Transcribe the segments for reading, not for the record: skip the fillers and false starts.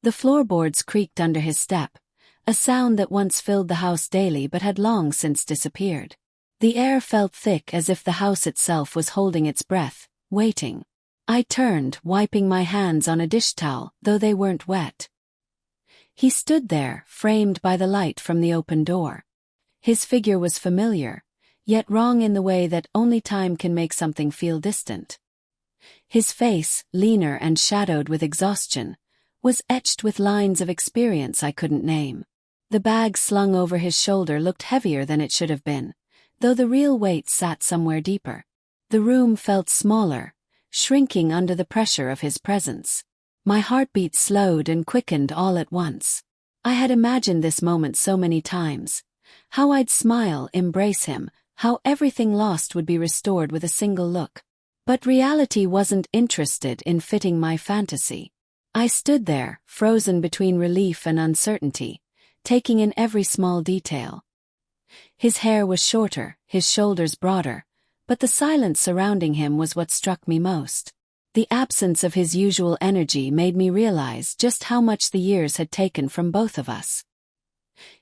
The floorboards creaked under his step, a sound that once filled the house daily but had long since disappeared. The air felt thick as if the house itself was holding its breath, waiting. I turned, wiping my hands on a dish towel, though they weren't wet. He stood there, framed by the light from the open door. His figure was familiar, yet wrong in the way that only time can make something feel distant. His face, leaner and shadowed with exhaustion, was etched with lines of experience I couldn't name. The bag slung over his shoulder looked heavier than it should have been, though the real weight sat somewhere deeper. The room felt smaller, shrinking under the pressure of his presence. My heartbeat slowed and quickened all at once. I had imagined this moment so many times. How I'd smile, embrace him, how everything lost would be restored with a single look. But reality wasn't interested in fitting my fantasy. I stood there, frozen between relief and uncertainty, taking in every small detail. His hair was shorter, his shoulders broader, but the silence surrounding him was what struck me most. The absence of his usual energy made me realize just how much the years had taken from both of us.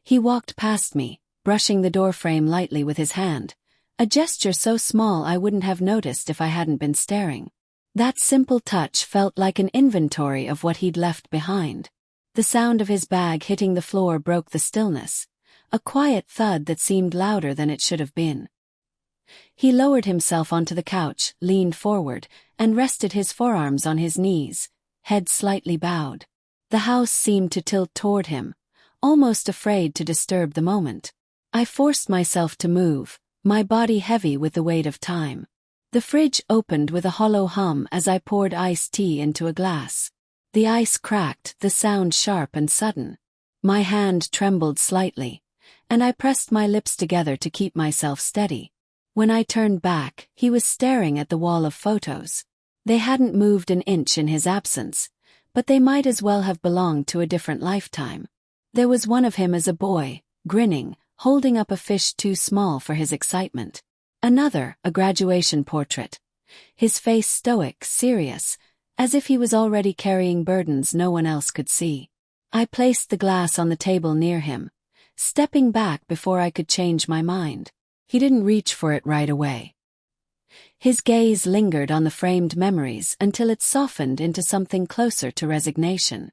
He walked past me, brushing the doorframe lightly with his hand, a gesture so small I wouldn't have noticed if I hadn't been staring. That simple touch felt like an inventory of what he'd left behind. The sound of his bag hitting the floor broke the stillness, a quiet thud that seemed louder than it should have been. He lowered himself onto the couch, leaned forward, and rested his forearms on his knees, head slightly bowed. The house seemed to tilt toward him, almost afraid to disturb the moment. I forced myself to move, my body heavy with the weight of time. The fridge opened with a hollow hum as I poured iced tea into a glass. The ice cracked, the sound sharp and sudden. My hand trembled slightly, and I pressed my lips together to keep myself steady. When I turned back, he was staring at the wall of photos. They hadn't moved an inch in his absence, but they might as well have belonged to a different lifetime. There was one of him as a boy, grinning, holding up a fish too small for his excitement. Another, a graduation portrait. His face stoic, serious, as if he was already carrying burdens no one else could see. I placed the glass on the table near him, stepping back before I could change my mind. He didn't reach for it right away. His gaze lingered on the framed memories until it softened into something closer to resignation.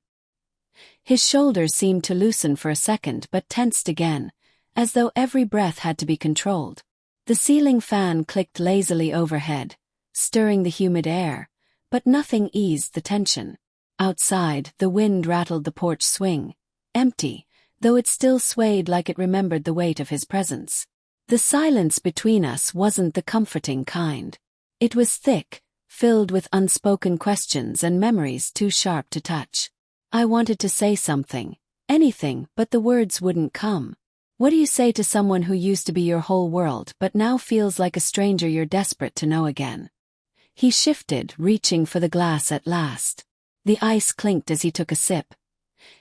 His shoulders seemed to loosen for a second but tensed again, as though every breath had to be controlled. The ceiling fan clicked lazily overhead, stirring the humid air, but nothing eased the tension. Outside, the wind rattled the porch swing, empty, though it still swayed like it remembered the weight of his presence. The silence between us wasn't the comforting kind. It was thick, filled with unspoken questions and memories too sharp to touch. I wanted to say something, anything, but the words wouldn't come. What do you say to someone who used to be your whole world but now feels like a stranger you're desperate to know again? He shifted, reaching for the glass at last. The ice clinked as he took a sip.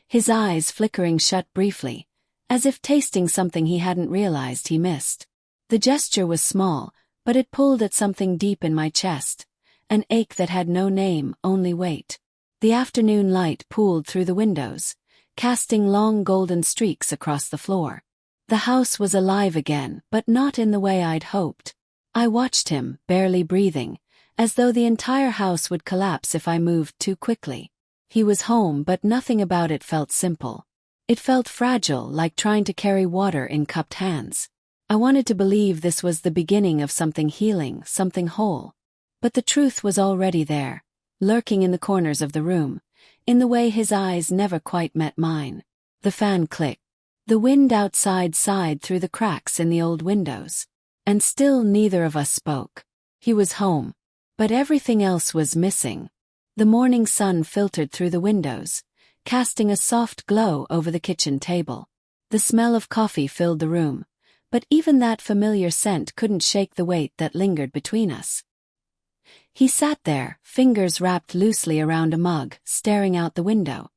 His eyes flickering shut briefly, as if tasting something he hadn't realized he missed. The gesture was small, but it pulled at something deep in my chest, an ache that had no name, only weight. The afternoon light pooled through the windows, casting long golden streaks across the floor. The house was alive again, but not in the way I'd hoped. I watched him, barely breathing, as though the entire house would collapse if I moved too quickly. He was home, but nothing about it felt simple. It felt fragile, like trying to carry water in cupped hands. I wanted to believe this was the beginning of something healing, something whole. But the truth was already there, lurking in the corners of the room, in the way his eyes never quite met mine. The fan clicked. The wind outside sighed through the cracks in the old windows. And still neither of us spoke. He was home. But everything else was missing. The morning sun filtered through the windows, casting a soft glow over the kitchen table. The smell of coffee filled the room, but even that familiar scent couldn't shake the weight that lingered between us. He sat there, fingers wrapped loosely around a mug, staring out the window.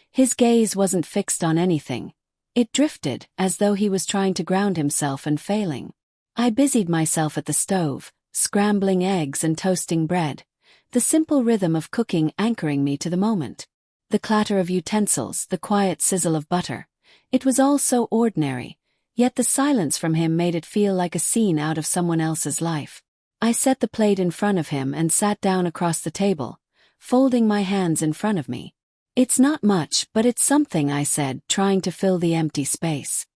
His gaze wasn't fixed on anything. It drifted, as though he was trying to ground himself and failing. I busied myself at the stove, scrambling eggs and toasting bread, the simple rhythm of cooking anchoring me to the moment. The clatter of utensils, the quiet sizzle of butter. It was all so ordinary, yet the silence from him made it feel like a scene out of someone else's life. I set the plate in front of him and sat down across the table, folding my hands in front of me. "It's not much, but it's something," I said, trying to fill the empty space.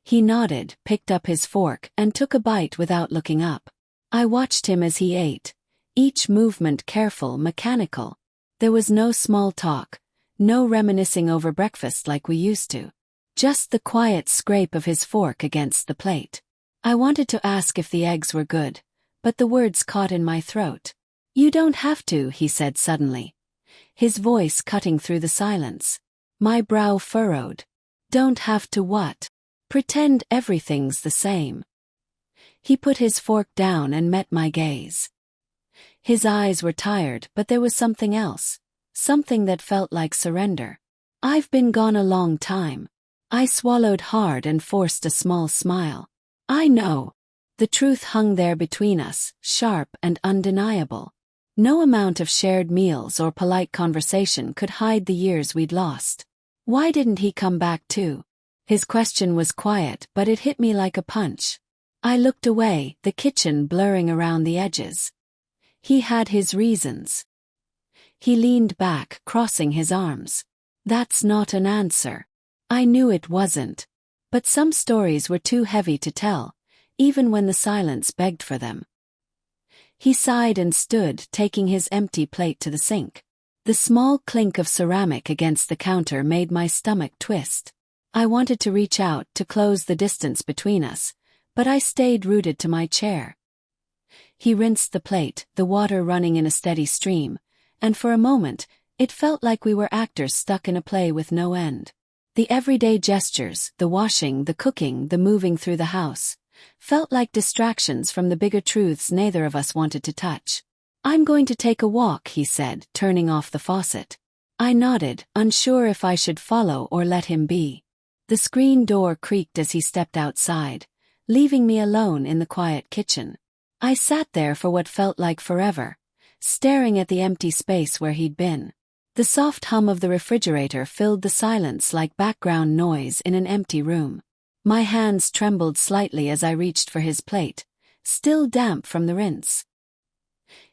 He nodded, picked up his fork, and took a bite without looking up. I watched him as he ate, each movement careful, mechanical. There was no small talk, no reminiscing over breakfast like we used to. Just the quiet scrape of his fork against the plate. I wanted to ask if the eggs were good, but the words caught in my throat. "You don't have to," he said suddenly, his voice cutting through the silence. My brow furrowed. "Don't have to what? Pretend everything's the same." He put his fork down and met my gaze. His eyes were tired, but there was something else, something that felt like surrender. "I've been gone a long time." I swallowed hard and forced a small smile. "I know." The truth hung there between us, sharp and undeniable. No amount of shared meals or polite conversation could hide the years we'd lost. Why didn't he come back too? His question was quiet, but it hit me like a punch. I looked away, the kitchen blurring around the edges. He had his reasons. He leaned back, crossing his arms. "That's not an answer." I knew it wasn't. But some stories were too heavy to tell, even when the silence begged for them. He sighed and stood, taking his empty plate to the sink. The small clink of ceramic against the counter made my stomach twist. I wanted to reach out, to close the distance between us, but I stayed rooted to my chair. He rinsed the plate, the water running in a steady stream, and for a moment, it felt like we were actors stuck in a play with no end. The everyday gestures, the washing, the cooking, the moving through the house, felt like distractions from the bigger truths neither of us wanted to touch. "I'm going to take a walk," he said, turning off the faucet. I nodded, unsure if I should follow or let him be. The screen door creaked as he stepped outside, leaving me alone in the quiet kitchen. I sat there for what felt like forever, staring at the empty space where he'd been. The soft hum of the refrigerator filled the silence like background noise in an empty room. My hands trembled slightly as I reached for his plate, still damp from the rinse.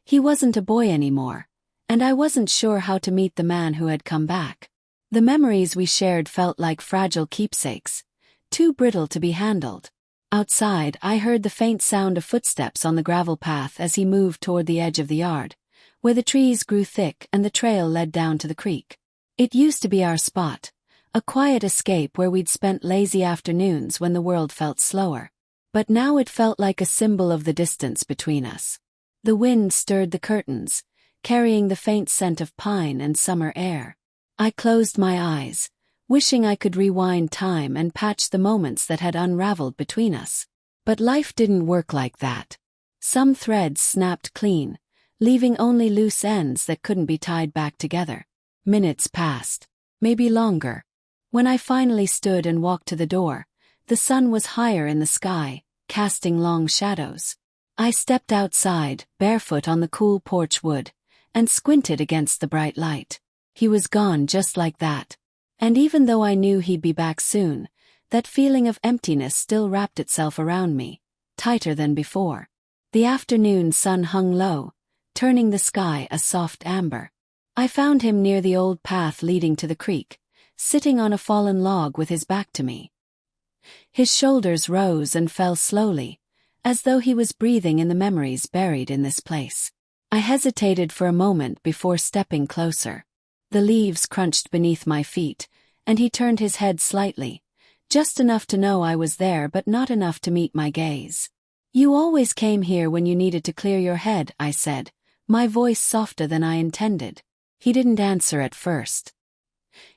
He wasn't a boy anymore, and I wasn't sure how to meet the man who had come back. The memories we shared felt like fragile keepsakes, too brittle to be handled. Outside, I heard the faint sound of footsteps on the gravel path as he moved toward the edge of the yard, where the trees grew thick and the trail led down to the creek. It used to be our spot, a quiet escape where we'd spent lazy afternoons when the world felt slower. But now it felt like a symbol of the distance between us. The wind stirred the curtains, carrying the faint scent of pine and summer air. I closed my eyes, wishing I could rewind time and patch the moments that had unraveled between us. But life didn't work like that. Some threads snapped clean, leaving only loose ends that couldn't be tied back together. Minutes passed, maybe longer. When I finally stood and walked to the door, the sun was higher in the sky, casting long shadows. I stepped outside, barefoot on the cool porch wood, and squinted against the bright light. He was gone just like that. And even though I knew he'd be back soon, that feeling of emptiness still wrapped itself around me, tighter than before. The afternoon sun hung low, turning the sky a soft amber. I found him near the old path leading to the creek, sitting on a fallen log with his back to me. His shoulders rose and fell slowly, as though he was breathing in the memories buried in this place. I hesitated for a moment before stepping closer. The leaves crunched beneath my feet, and he turned his head slightly, just enough to know I was there but not enough to meet my gaze. "You always came here when you needed to clear your head," I said, my voice softer than I intended. He didn't answer at first.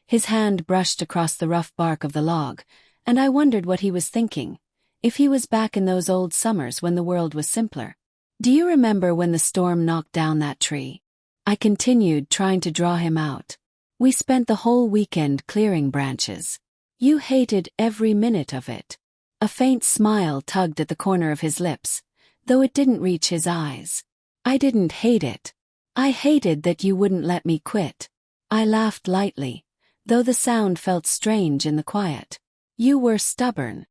His hand brushed across the rough bark of the log, and I wondered what he was thinking, if he was back in those old summers when the world was simpler. "Do you remember when the storm knocked down that tree?" I continued, trying to draw him out. "We spent the whole weekend clearing branches. You hated every minute of it." A faint smile tugged at the corner of his lips, though it didn't reach his eyes. "I didn't hate it. I hated that you wouldn't let me quit." I laughed lightly, though the sound felt strange in the quiet. You were stubborn.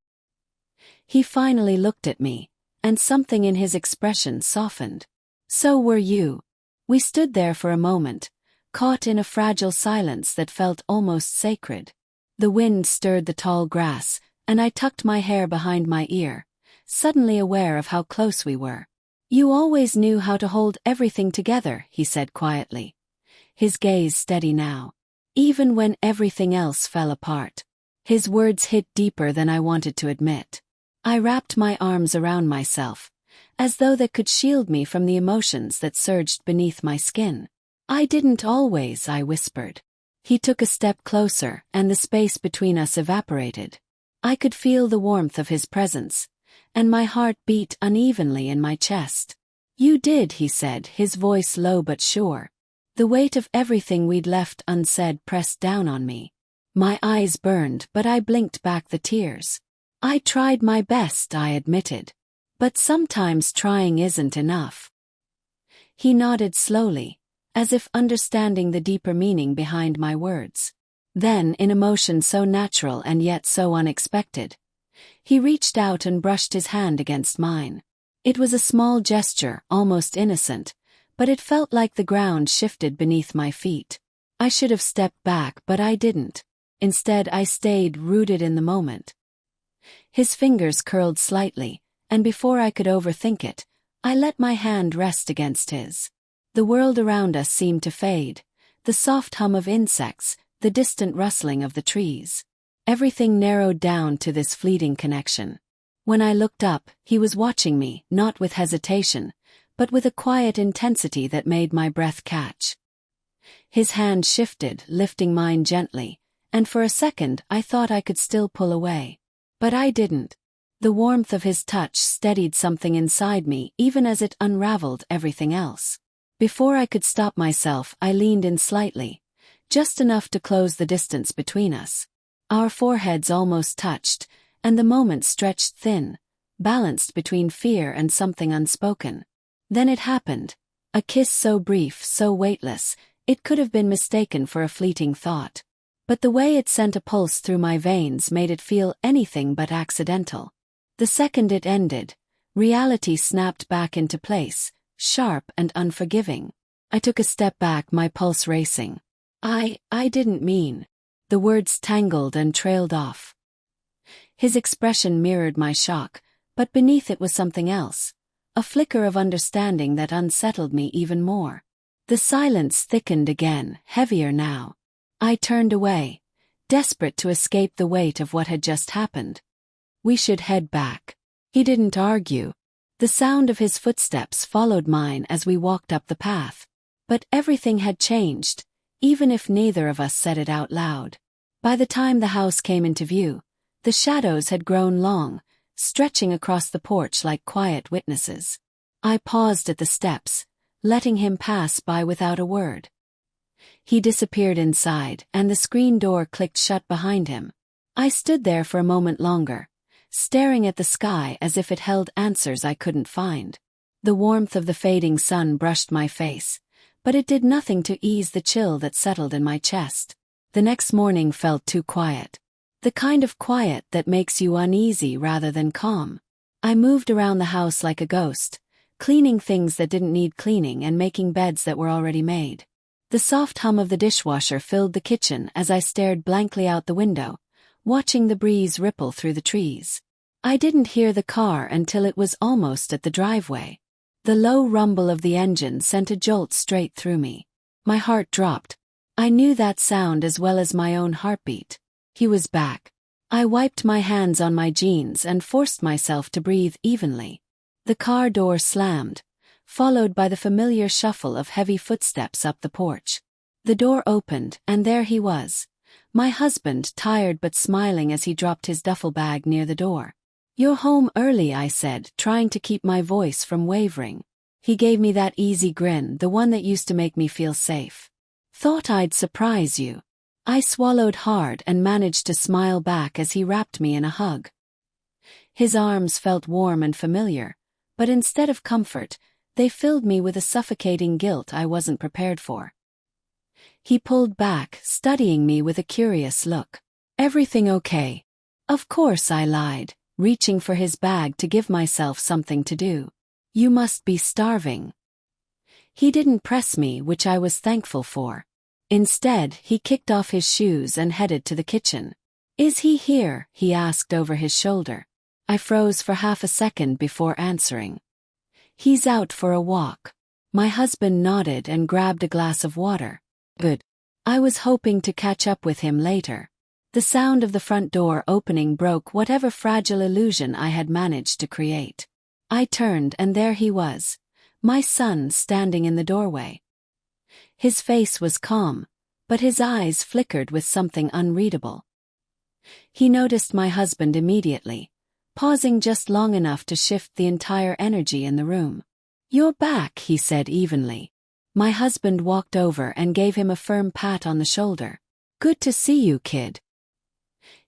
He finally looked at me, and something in his expression softened. So were you. We stood there for a moment, caught in a fragile silence that felt almost sacred. The wind stirred the tall grass, and I tucked my hair behind my ear, suddenly aware of how close we were. You always knew how to hold everything together, he said quietly, his gaze steady now. Even when everything else fell apart. His words hit deeper than I wanted to admit. I wrapped my arms around myself, as though they could shield me from the emotions that surged beneath my skin. I didn't always, I whispered. He took a step closer, and the space between us evaporated. I could feel the warmth of his presence, and my heart beat unevenly in my chest. You did, he said, his voice low but sure. The weight of everything we'd left unsaid pressed down on me. My eyes burned, but I blinked back the tears. I tried my best, I admitted. But sometimes trying isn't enough. He nodded slowly, as if understanding the deeper meaning behind my words. Then, in a motion so natural and yet so unexpected, he reached out and brushed his hand against mine. It was a small gesture, almost innocent, but it felt like the ground shifted beneath my feet. I should have stepped back, but I didn't. Instead, I stayed rooted in the moment. His fingers curled slightly, and before I could overthink it, I let my hand rest against his. The world around us seemed to fade, the soft hum of insects, the distant rustling of the trees. Everything narrowed down to this fleeting connection. When I looked up, he was watching me, not with hesitation, but with a quiet intensity that made my breath catch. His hand shifted, lifting mine gently, and for a second I thought I could still pull away. But I didn't. The warmth of his touch steadied something inside me even as it unraveled everything else. Before I could stop myself, I leaned in slightly, just enough to close the distance between us. Our foreheads almost touched, and the moment stretched thin, balanced between fear and something unspoken. Then it happened, a kiss so brief, so weightless, it could have been mistaken for a fleeting thought. But the way it sent a pulse through my veins made it feel anything but accidental. The second it ended, reality snapped back into place, sharp and unforgiving. I took a step back, my pulse racing. I didn't mean. The words tangled and trailed off. His expression mirrored my shock, but beneath it was something else, a flicker of understanding that unsettled me even more. The silence thickened again, heavier now. I turned away, desperate to escape the weight of what had just happened. We should head back. He didn't argue. The sound of his footsteps followed mine as we walked up the path. But everything had changed, even if neither of us said it out loud. By the time the house came into view, the shadows had grown long, stretching across the porch like quiet witnesses. I paused at the steps, letting him pass by without a word. He disappeared inside, and the screen door clicked shut behind him. I stood there for a moment longer, staring at the sky as if it held answers I couldn't find. The warmth of the fading sun brushed my face, but it did nothing to ease the chill that settled in my chest. The next morning felt too quiet. The kind of quiet that makes you uneasy rather than calm. I moved around the house like a ghost, cleaning things that didn't need cleaning and making beds that were already made. The soft hum of the dishwasher filled the kitchen as I stared blankly out the window, watching the breeze ripple through the trees. I didn't hear the car until it was almost at the driveway. The low rumble of the engine sent a jolt straight through me. My heart dropped. I knew that sound as well as my own heartbeat. He was back. I wiped my hands on my jeans and forced myself to breathe evenly. The car door slammed, followed by the familiar shuffle of heavy footsteps up the porch. The door opened, and there he was. My husband, tired but smiling as he dropped his duffel bag near the door. "You're home early," I said, trying to keep my voice from wavering. He gave me that easy grin, the one that used to make me feel safe. "Thought I'd surprise you." I swallowed hard and managed to smile back as he wrapped me in a hug. His arms felt warm and familiar, but instead of comfort, they filled me with a suffocating guilt I wasn't prepared for. He pulled back, studying me with a curious look. Everything okay? Of course, I lied, reaching for his bag to give myself something to do. You must be starving. He didn't press me, which I was thankful for. Instead, he kicked off his shoes and headed to the kitchen. Is he here? He asked over his shoulder. I froze for half a second before answering. He's out for a walk. My husband nodded and grabbed a glass of water. Good. I was hoping to catch up with him later. The sound of the front door opening broke whatever fragile illusion I had managed to create. I turned and there he was, my son standing in the doorway. His face was calm, but his eyes flickered with something unreadable. He noticed my husband immediately, pausing just long enough to shift the entire energy in the room. You're back, he said evenly. My husband walked over and gave him a firm pat on the shoulder. Good to see you, kid.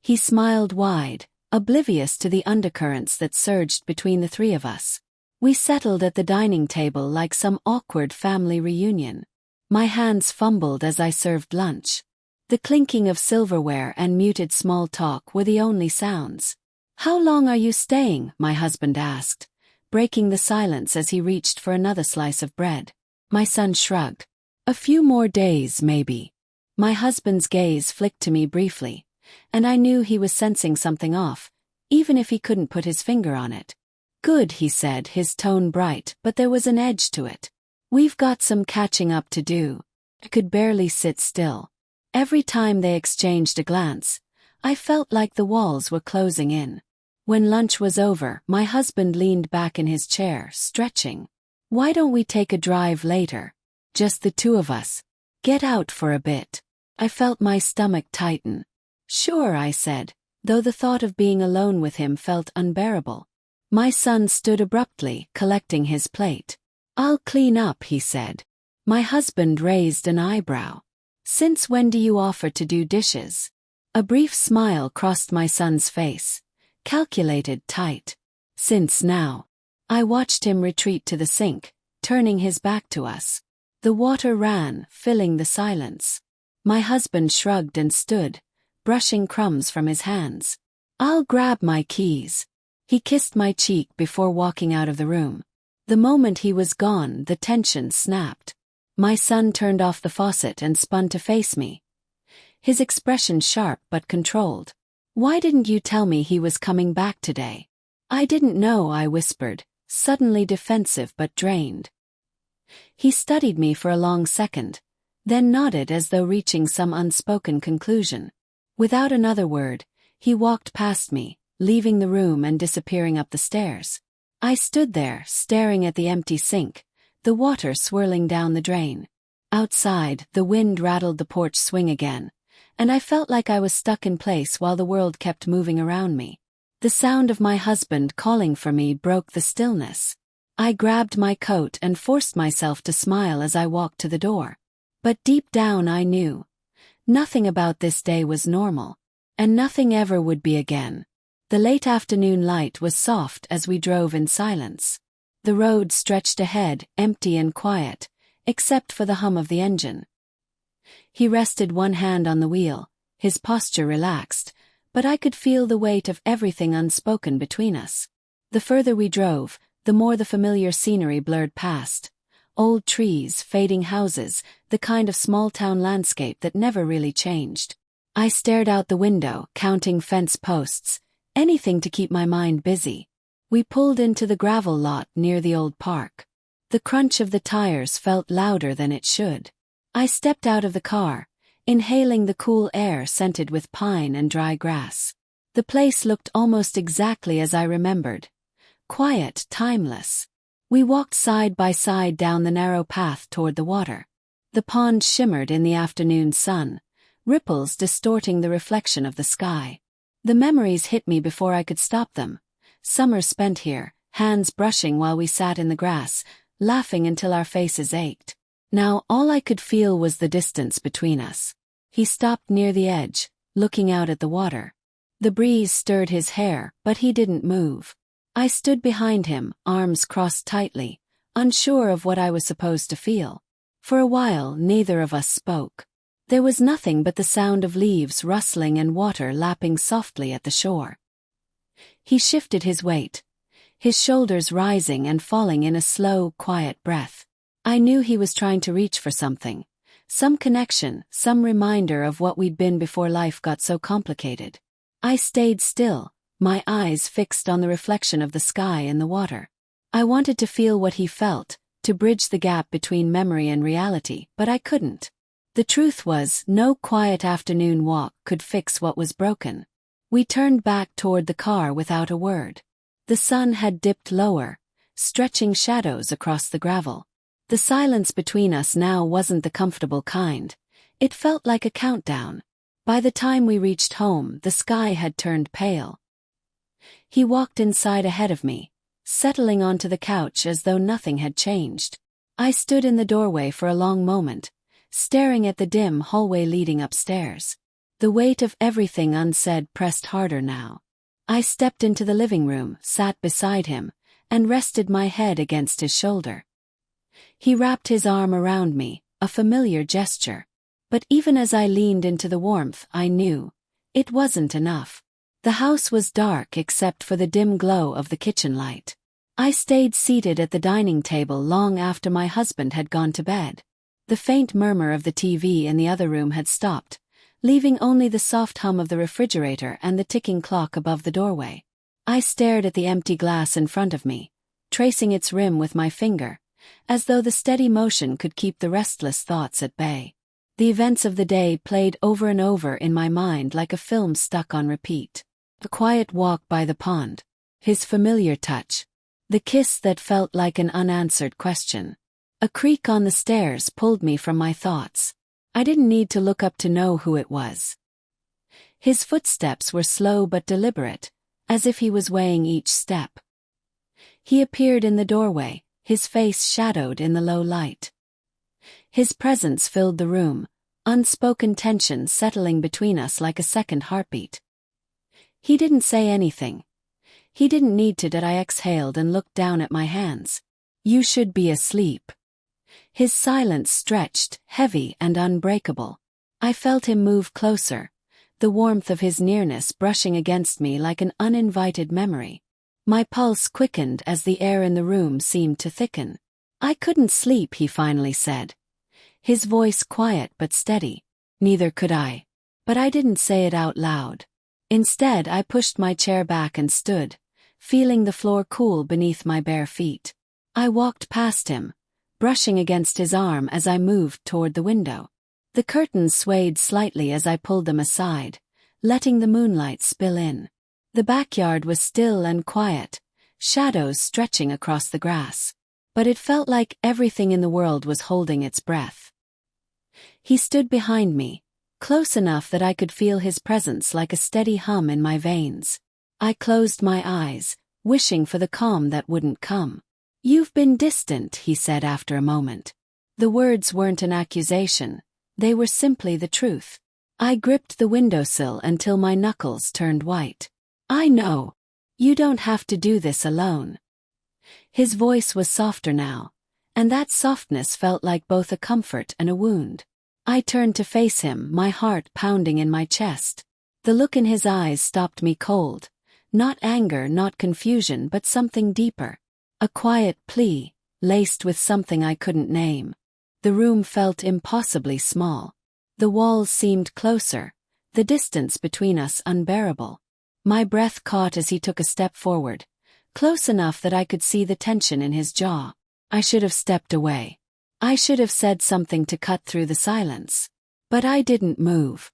He smiled wide, oblivious to the undercurrents that surged between the three of us. We settled at the dining table like some awkward family reunion. My hands fumbled as I served lunch. The clinking of silverware and muted small talk were the only sounds. How long are you staying? My husband asked, breaking the silence as he reached for another slice of bread. My son shrugged. A few more days, maybe. My husband's gaze flicked to me briefly, and I knew he was sensing something off, even if he couldn't put his finger on it. Good, he said, his tone bright, but there was an edge to it. We've got some catching up to do. I could barely sit still. Every time they exchanged a glance, I felt like the walls were closing in. When lunch was over, my husband leaned back in his chair, stretching. Why don't we take a drive later? Just the two of us. Get out for a bit. I felt my stomach tighten. Sure, I said, though the thought of being alone with him felt unbearable. My son stood abruptly, collecting his plate. I'll clean up, he said. My husband raised an eyebrow. Since when do you offer to do dishes? A brief smile crossed my son's face, calculated tight. Since now. I watched him retreat to the sink, turning his back to us. The water ran, filling the silence. My husband shrugged and stood, brushing crumbs from his hands. I'll grab my keys. He kissed my cheek before walking out of the room. The moment he was gone, the tension snapped. My son turned off the faucet and spun to face me. His expression sharp but controlled. Why didn't you tell me he was coming back today? I didn't know, I whispered, suddenly defensive but drained. He studied me for a long second, then nodded as though reaching some unspoken conclusion. Without another word, he walked past me, leaving the room and disappearing up the stairs. I stood there, staring at the empty sink, the water swirling down the drain. Outside, the wind rattled the porch swing again, and I felt like I was stuck in place while the world kept moving around me. The sound of my husband calling for me broke the stillness. I grabbed my coat and forced myself to smile as I walked to the door. But deep down I knew. Nothing about this day was normal. And nothing ever would be again. The late afternoon light was soft as we drove in silence. The road stretched ahead, empty and quiet, except for the hum of the engine. He rested one hand on the wheel, his posture relaxed, but I could feel the weight of everything unspoken between us. The further we drove, the more the familiar scenery blurred past. Old trees, fading houses, the kind of small-town landscape that never really changed. I stared out the window, counting fence posts, anything to keep my mind busy. We pulled into the gravel lot near the old park. The crunch of the tires felt louder than it should. I stepped out of the car, inhaling the cool air scented with pine and dry grass. The place looked almost exactly as I remembered. Quiet, timeless. We walked side by side down the narrow path toward the water. The pond shimmered in the afternoon sun, ripples distorting the reflection of the sky. The memories hit me before I could stop them. Summer spent here, hands brushing while we sat in the grass, laughing until our faces ached. Now all I could feel was the distance between us. He stopped near the edge, looking out at the water. The breeze stirred his hair, but he didn't move. I stood behind him, arms crossed tightly, unsure of what I was supposed to feel. For a while, neither of us spoke. There was nothing but the sound of leaves rustling and water lapping softly at the shore. He shifted his weight, his shoulders rising and falling in a slow, quiet breath. I knew he was trying to reach for something, some connection, some reminder of what we'd been before life got so complicated. I stayed still, my eyes fixed on the reflection of the sky and the water. I wanted to feel what he felt, to bridge the gap between memory and reality, but I couldn't. The truth was, no quiet afternoon walk could fix what was broken. We turned back toward the car without a word. The sun had dipped lower, stretching shadows across the gravel. The silence between us now wasn't the comfortable kind. It felt like a countdown. By the time we reached home, the sky had turned pale. He walked inside ahead of me, settling onto the couch as though nothing had changed. I stood in the doorway for a long moment, staring at the dim hallway leading upstairs. The weight of everything unsaid pressed harder now. I stepped into the living room, sat beside him, and rested my head against his shoulder. He wrapped his arm around me, a familiar gesture. But even as I leaned into the warmth, I knew it wasn't enough. The house was dark except for the dim glow of the kitchen light. I stayed seated at the dining table long after my husband had gone to bed. The faint murmur of the TV in the other room had stopped, leaving only the soft hum of the refrigerator and the ticking clock above the doorway. I stared at the empty glass in front of me, tracing its rim with my finger, as though the steady motion could keep the restless thoughts at bay. The events of the day played over and over in my mind like a film stuck on repeat. The quiet walk by the pond, his familiar touch, the kiss that felt like an unanswered question. A creak on the stairs pulled me from my thoughts. I didn't need to look up to know who it was. His footsteps were slow but deliberate, as if he was weighing each step. He appeared in the doorway, his face shadowed in the low light. His presence filled the room, unspoken tension settling between us like a second heartbeat. He didn't say anything. He didn't need to. I exhaled and looked down at my hands. You should be asleep. His silence stretched, heavy and unbreakable. I felt him move closer, the warmth of his nearness brushing against me like an uninvited memory. My pulse quickened as the air in the room seemed to thicken. I couldn't sleep, he finally said. His voice quiet but steady. Neither could I. But I didn't say it out loud. Instead, I pushed my chair back and stood, feeling the floor cool beneath my bare feet. I walked past him, brushing against his arm as I moved toward the window. The curtains swayed slightly as I pulled them aside, letting the moonlight spill in. The backyard was still and quiet, shadows stretching across the grass. But it felt like everything in the world was holding its breath. He stood behind me, close enough that I could feel his presence like a steady hum in my veins. I closed my eyes, wishing for the calm that wouldn't come. You've been distant, he said after a moment. The words weren't an accusation, they were simply the truth. I gripped the windowsill until my knuckles turned white. I know. You don't have to do this alone. His voice was softer now, and that softness felt like both a comfort and a wound. I turned to face him, my heart pounding in my chest. The look in his eyes stopped me cold. Not anger, not confusion, but something deeper. A quiet plea, laced with something I couldn't name. The room felt impossibly small. The walls seemed closer, the distance between us unbearable. My breath caught as he took a step forward, close enough that I could see the tension in his jaw. I should have stepped away. I should have said something to cut through the silence. But I didn't move.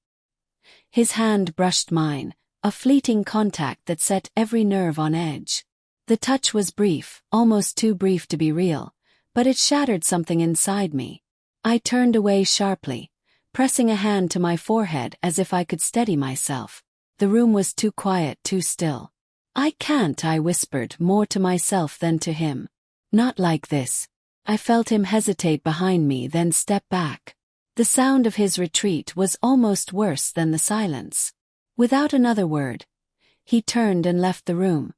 His hand brushed mine, a fleeting contact that set every nerve on edge. The touch was brief, almost too brief to be real, but it shattered something inside me. I turned away sharply, pressing a hand to my forehead as if I could steady myself. The room was too quiet, too still. I can't, I whispered, more to myself than to him. Not like this. I felt him hesitate behind me, then step back. The sound of his retreat was almost worse than the silence. Without another word, he turned and left the room,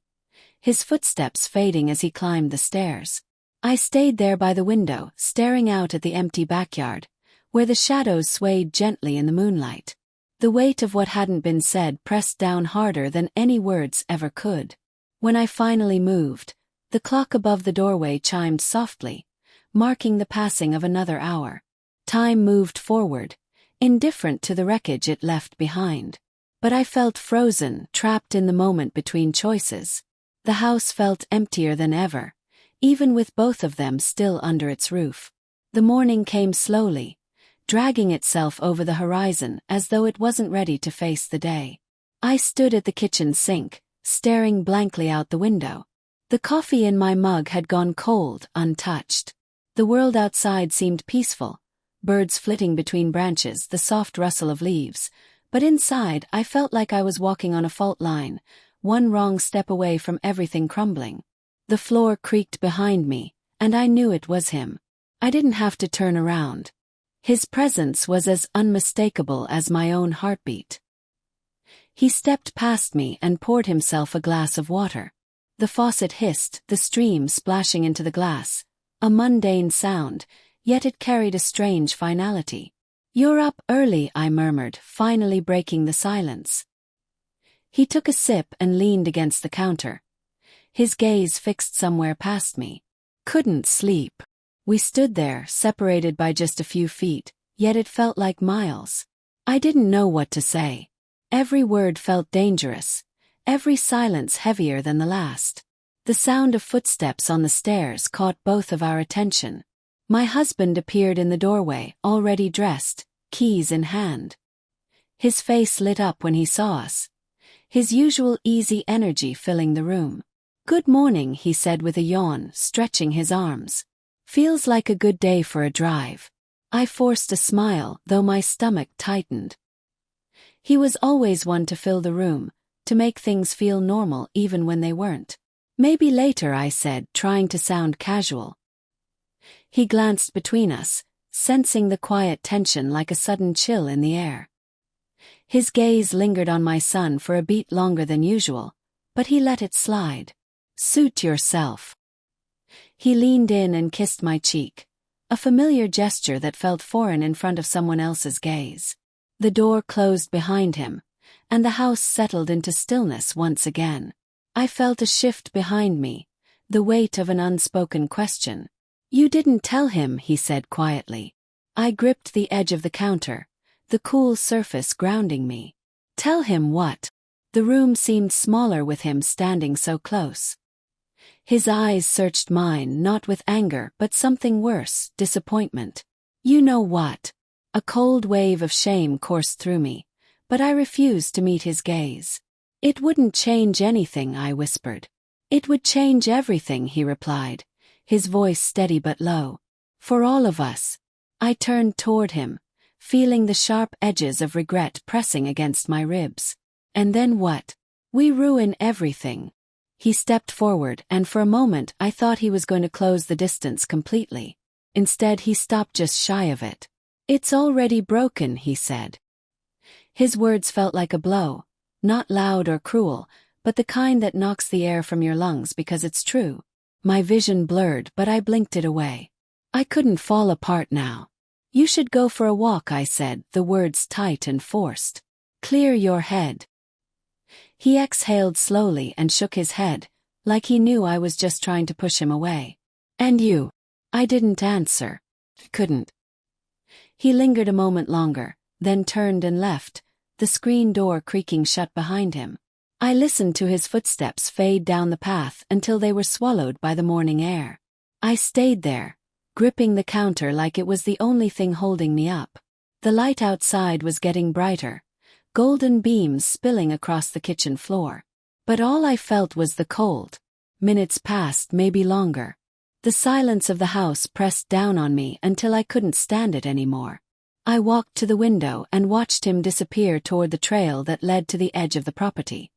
his footsteps fading as he climbed the stairs. I stayed there by the window, staring out at the empty backyard, where the shadows swayed gently in the moonlight. The weight of what hadn't been said pressed down harder than any words ever could. When I finally moved, the clock above the doorway chimed softly, marking the passing of another hour. Time moved forward, indifferent to the wreckage it left behind. But I felt frozen, trapped in the moment between choices. The house felt emptier than ever, even with both of them still under its roof. The morning came slowly, dragging itself over the horizon as though it wasn't ready to face the day. I stood at the kitchen sink, staring blankly out the window. The coffee in my mug had gone cold, untouched. The world outside seemed peaceful, birds flitting between branches, the soft rustle of leaves, but inside I felt like I was walking on a fault line, one wrong step away from everything crumbling. The floor creaked behind me, and I knew it was him. I didn't have to turn around. His presence was as unmistakable as my own heartbeat. He stepped past me and poured himself a glass of water. The faucet hissed, the stream splashing into the glass, a mundane sound, yet it carried a strange finality. "You're up early," I murmured, finally breaking the silence. He took a sip and leaned against the counter, his gaze fixed somewhere past me. "Couldn't sleep." We stood there, separated by just a few feet, yet it felt like miles. I didn't know what to say. Every word felt dangerous, every silence heavier than the last. The sound of footsteps on the stairs caught both of our attention. My husband appeared in the doorway, already dressed, keys in hand. His face lit up when he saw us, his usual easy energy filling the room. "Good morning," he said with a yawn, stretching his arms. "Feels like a good day for a drive." I forced a smile, though my stomach tightened. He was always one to fill the room, to make things feel normal even when they weren't. "Maybe later," I said, trying to sound casual. He glanced between us, sensing the quiet tension like a sudden chill in the air. His gaze lingered on my son for a beat longer than usual, but he let it slide. "Suit yourself." He leaned in and kissed my cheek, a familiar gesture that felt foreign in front of someone else's gaze. The door closed behind him, and the house settled into stillness once again. I felt a shift behind me, the weight of an unspoken question. "You didn't tell him," he said quietly. I gripped the edge of the counter, the cool surface grounding me. "Tell him what?" The room seemed smaller with him standing so close. His eyes searched mine, not with anger but something worse, disappointment. "You know what?" A cold wave of shame coursed through me, but I refused to meet his gaze. "It wouldn't change anything," I whispered. "It would change everything," he replied, his voice steady but low. "For all of us." I turned toward him, feeling the sharp edges of regret pressing against my ribs. "And then what?" "We ruin everything." He stepped forward, and for a moment I thought he was going to close the distance completely. Instead, he stopped just shy of it. "It's already broken," he said. His words felt like a blow, not loud or cruel, but the kind that knocks the air from your lungs because it's true. My vision blurred, but I blinked it away. I couldn't fall apart now. "You should go for a walk," I said, the words tight and forced. "Clear your head." He exhaled slowly and shook his head, like he knew I was just trying to push him away. "And you?" I didn't answer. Couldn't. He lingered a moment longer, then turned and left, the screen door creaking shut behind him. I listened to his footsteps fade down the path until they were swallowed by the morning air. I stayed there, gripping the counter like it was the only thing holding me up. The light outside was getting brighter, golden beams spilling across the kitchen floor. But all I felt was the cold. Minutes passed, maybe longer. The silence of the house pressed down on me until I couldn't stand it anymore. I walked to the window and watched him disappear toward the trail that led to the edge of the property.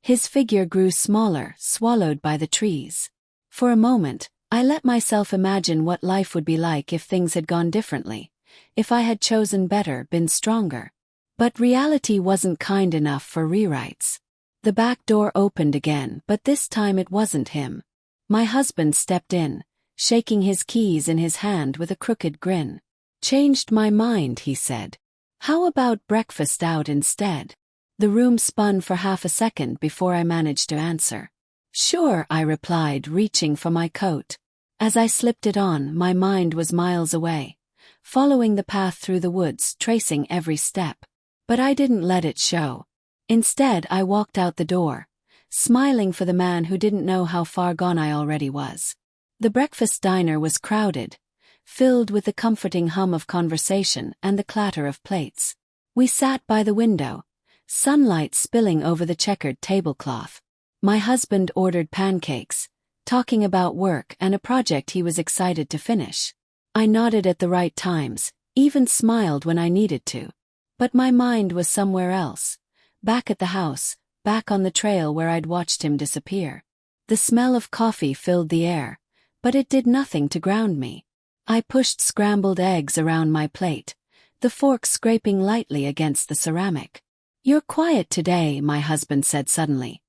His figure grew smaller, swallowed by the trees. For a moment, I let myself imagine what life would be like if things had gone differently, if I had chosen better, been stronger. But reality wasn't kind enough for rewrites. The back door opened again, but this time it wasn't him. My husband stepped in, shaking his keys in his hand with a crooked grin. Changed my mind, he said. How about breakfast out instead? The room spun for half a second before I managed to answer. Sure, I replied, reaching for my coat. As I slipped it on, my mind was miles away, following the path through the woods, tracing every step. But I didn't let it show. Instead, I walked out the door, smiling for the man who didn't know how far gone I already was. The breakfast diner was crowded, filled with the comforting hum of conversation and the clatter of plates. We sat by the window, sunlight spilling over the checkered tablecloth. My husband ordered pancakes, talking about work and a project he was excited to finish. I nodded at the right times, even smiled when I needed to. But my mind was somewhere else, back at the house, back on the trail where I'd watched him disappear. The smell of coffee filled the air, but it did nothing to ground me. I pushed scrambled eggs around my plate, the fork scraping lightly against the ceramic. You're quiet today, my husband said suddenly,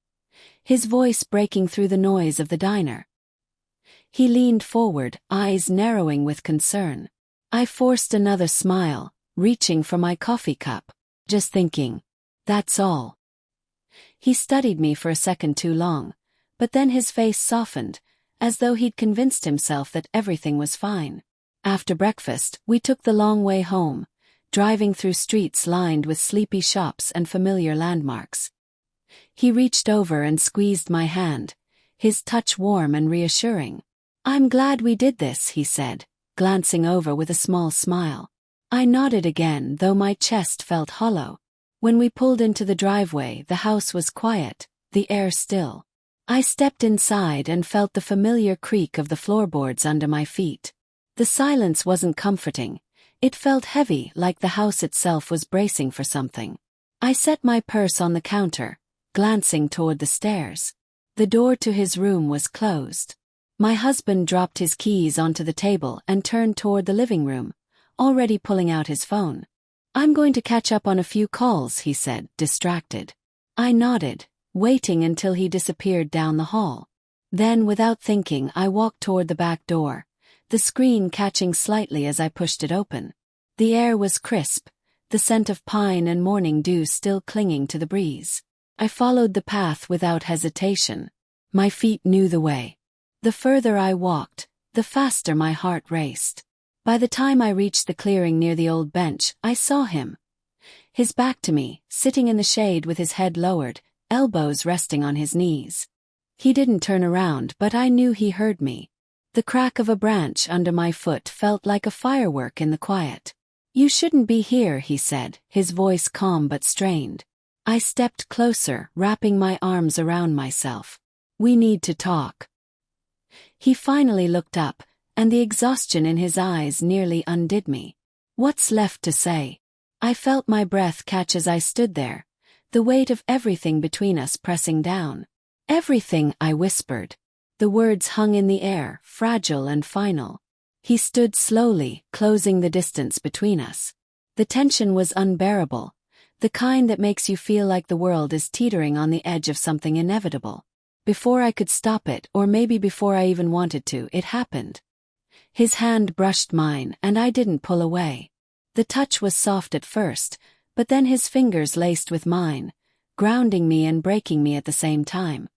his voice breaking through the noise of the diner. He leaned forward, eyes narrowing with concern. I forced another smile, reaching for my coffee cup. Just thinking. That's all. He studied me for a second too long, but then his face softened, as though he'd convinced himself that everything was fine. After breakfast, we took the long way home, driving through streets lined with sleepy shops and familiar landmarks. He reached over and squeezed my hand, his touch warm and reassuring. I'm glad we did this, he said, glancing over with a small smile. I nodded again, though my chest felt hollow. When we pulled into the driveway, the house was quiet, the air still. I stepped inside and felt the familiar creak of the floorboards under my feet. The silence wasn't comforting. It felt heavy, like the house itself was bracing for something. I set my purse on the counter, glancing toward the stairs. The door to his room was closed. My husband dropped his keys onto the table and turned toward the living room, already pulling out his phone. I'm going to catch up on a few calls, he said, distracted. I nodded, waiting until he disappeared down the hall. Then, without thinking, I walked toward the back door, the screen catching slightly as I pushed it open. The air was crisp, the scent of pine and morning dew still clinging to the breeze. I followed the path without hesitation. My feet knew the way. The further I walked, the faster my heart raced. By the time I reached the clearing near the old bench, I saw him. His back to me, sitting in the shade with his head lowered, elbows resting on his knees. He didn't turn around, but I knew he heard me. The crack of a branch under my foot felt like a firework in the quiet. You shouldn't be here, he said, his voice calm but strained. I stepped closer, wrapping my arms around myself. We need to talk. He finally looked up, and the exhaustion in his eyes nearly undid me. What's left to say? I felt my breath catch as I stood there, the weight of everything between us pressing down. Everything, I whispered. The words hung in the air, fragile and final. He stood slowly, closing the distance between us. The tension was unbearable, the kind that makes you feel like the world is teetering on the edge of something inevitable. Before I could stop it, or maybe before I even wanted to, it happened. His hand brushed mine, and I didn't pull away. The touch was soft at first, but then his fingers laced with mine, grounding me and breaking me at the same time.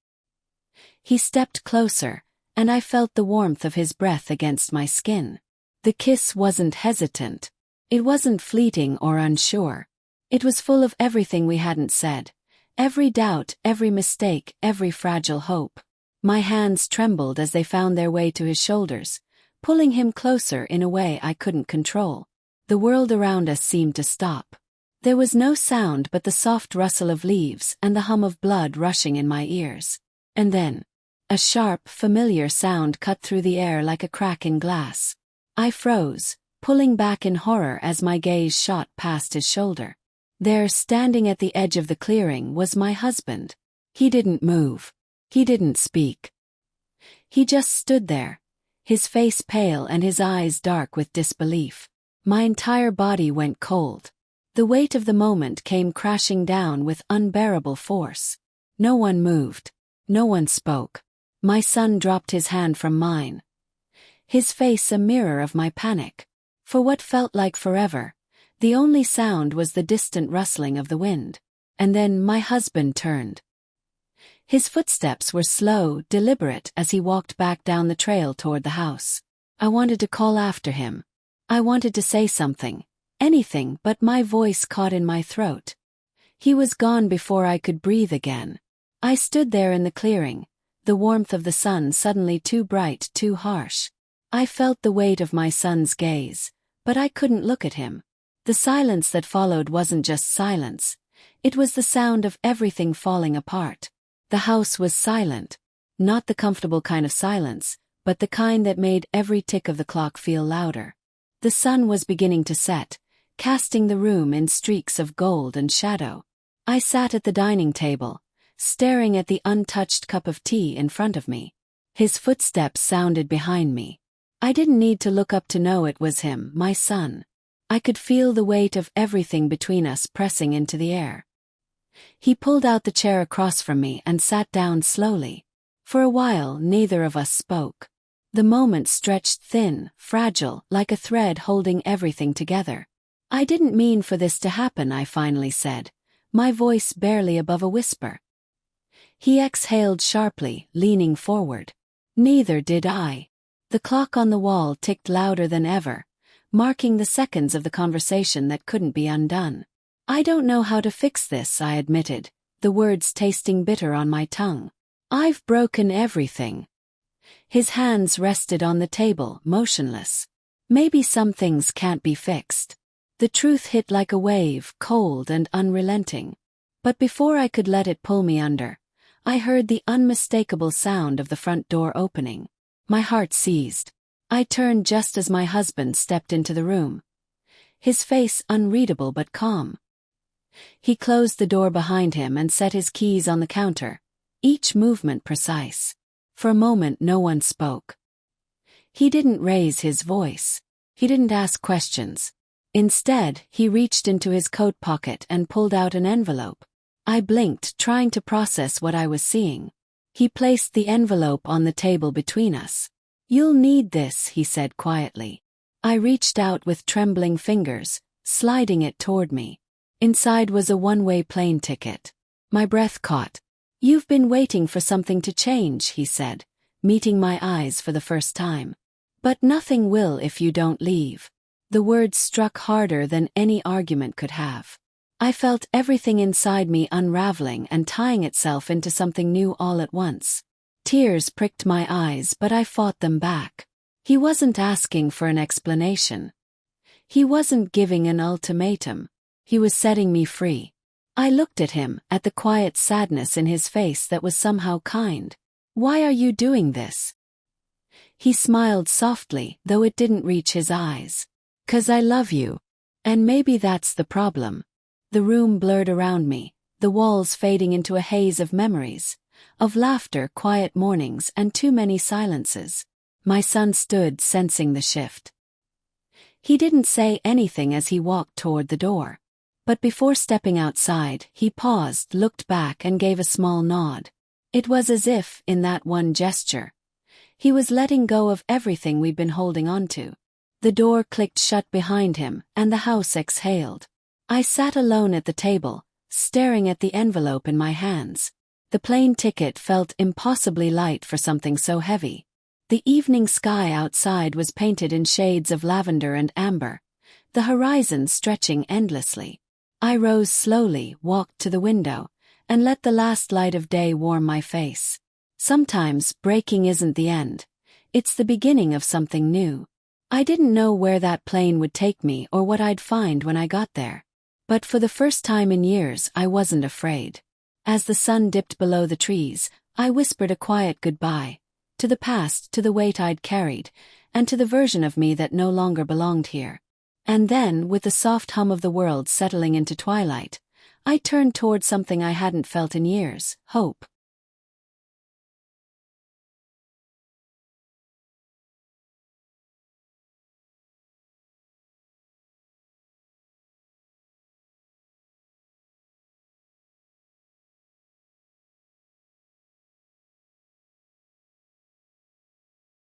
He stepped closer, and I felt the warmth of his breath against my skin. The kiss wasn't hesitant. It wasn't fleeting or unsure. It was full of everything we hadn't said. Every doubt, every mistake, every fragile hope. My hands trembled as they found their way to his shoulders, pulling him closer in a way I couldn't control. The world around us seemed to stop. There was no sound but the soft rustle of leaves and the hum of blood rushing in my ears. And then, a sharp, familiar sound cut through the air like a crack in glass. I froze, pulling back in horror as my gaze shot past his shoulder. There, standing at the edge of the clearing, was my husband. He didn't move. He didn't speak. He just stood there, his face pale and his eyes dark with disbelief. My entire body went cold. The weight of the moment came crashing down with unbearable force. No one moved. No one spoke. My son dropped his hand from mine, his face a mirror of my panic. For what felt like forever, the only sound was the distant rustling of the wind. And then my husband turned. His footsteps were slow, deliberate as he walked back down the trail toward the house. I wanted to call after him. I wanted to say something, anything, but my voice caught in my throat. He was gone before I could breathe again. I stood there in the clearing, the warmth of the sun suddenly too bright, too harsh. I felt the weight of my son's gaze, but I couldn't look at him. The silence that followed wasn't just silence. It was the sound of everything falling apart. The house was silent. Not the comfortable kind of silence, but the kind that made every tick of the clock feel louder. The sun was beginning to set, casting the room in streaks of gold and shadow. I sat at the dining table, staring at the untouched cup of tea in front of me. His footsteps sounded behind me. I didn't need to look up to know it was him, my son. I could feel the weight of everything between us pressing into the air. He pulled out the chair across from me and sat down slowly. For a while, neither of us spoke. The moment stretched thin, fragile, like a thread holding everything together. "I didn't mean for this to happen," I finally said, my voice barely above a whisper. He exhaled sharply, leaning forward. "Neither did I." The clock on the wall ticked louder than ever, marking the seconds of the conversation that couldn't be undone. "I don't know how to fix this," I admitted, the words tasting bitter on my tongue. "I've broken everything." His hands rested on the table, motionless. "Maybe some things can't be fixed." The truth hit like a wave, cold and unrelenting. But before I could let it pull me under, I heard the unmistakable sound of the front door opening. My heart seized. I turned just as my husband stepped into the room. His face unreadable but calm. He closed the door behind him and set his keys on the counter, each movement precise. For a moment no one spoke. He didn't raise his voice. He didn't ask questions. Instead, he reached into his coat pocket and pulled out an envelope. I blinked, trying to process what I was seeing. He placed the envelope on the table between us. "You'll need this," he said quietly. I reached out with trembling fingers, sliding it toward me. Inside was a one-way plane ticket. My breath caught. "You've been waiting for something to change," he said, meeting my eyes for the first time. "But nothing will if you don't leave." The words struck harder than any argument could have. I felt everything inside me unraveling and tying itself into something new all at once. Tears pricked my eyes, but I fought them back. He wasn't asking for an explanation. He wasn't giving an ultimatum. He was setting me free. I looked at him, at the quiet sadness in his face that was somehow kind. "Why are you doing this?" He smiled softly, though it didn't reach his eyes. "'Cause I love you. And maybe that's the problem." The room blurred around me, the walls fading into a haze of memories, of laughter, quiet mornings, and too many silences. My son stood, sensing the shift. He didn't say anything as he walked toward the door. But before stepping outside, he paused, looked back, and gave a small nod. It was as if, in that one gesture, he was letting go of everything we'd been holding on to. The door clicked shut behind him, and the house exhaled. I sat alone at the table, staring at the envelope in my hands. The plane ticket felt impossibly light for something so heavy. The evening sky outside was painted in shades of lavender and amber, the horizon stretching endlessly. I rose slowly, walked to the window, and let the last light of day warm my face. Sometimes breaking isn't the end. It's the beginning of something new. I didn't know where that plane would take me or what I'd find when I got there. But for the first time in years, I wasn't afraid. As the sun dipped below the trees, I whispered a quiet goodbye. To the past, to the weight I'd carried, and to the version of me that no longer belonged here. And then, with the soft hum of the world settling into twilight, I turned toward something I hadn't felt in years: hope.